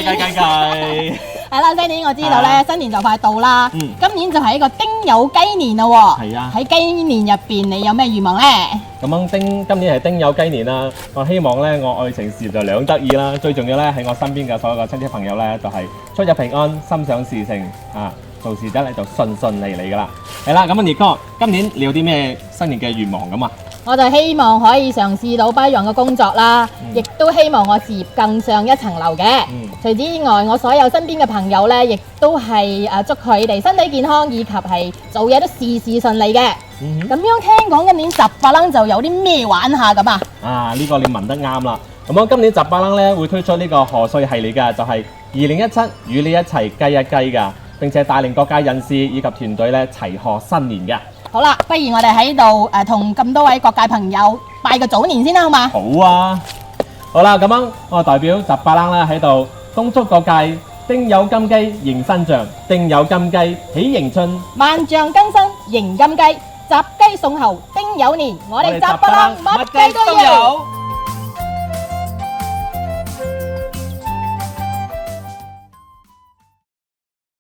計。係啦，新年我知道咧，新年就快到啦。嗯今年就係一個丁酉雞年咯喎。係啊喺雞年入邊，你有咩願望咧？咁樣今年係丁酉雞年啦，我希望咧我愛情事業就兩得意啦，最重要咧喺我身邊嘅所有嘅親戚朋友咧，就係出入平安，心想事成啊，做事得咧就順利噶啦。係啦，咁啊，傑哥，今年你有啲咩新年嘅願望咁啊？我就希望可以嘗試到不一樣嘅工作啦，亦都希望我事業更上一層樓嘅。除此之外，我所有身邊嘅朋友呢，亦都係祝佢哋身體健康，以及係做嘢都事事順利嘅。咁樣聽講今年十八楞就有啲咩玩下咁啊？啊，呢個你問得啱啦。咁我今年十八楞咧會推出呢個賀歲系列嘅，就係2017與你一齊雞一雞噶，並且帶領各界人士以及團隊咧齊賀新年嘅。好啦，不如我哋喺度同咁多位各界朋友拜個早年先啦，好嘛？好啊，好啦，咁樣我代表十八楞咧喺度恭祝各界丁酉金雞迎新象，丁酉金雞喜迎春，萬象更新迎金雞，雜雞送猴丁酉年，我哋十八楞乜雞都有。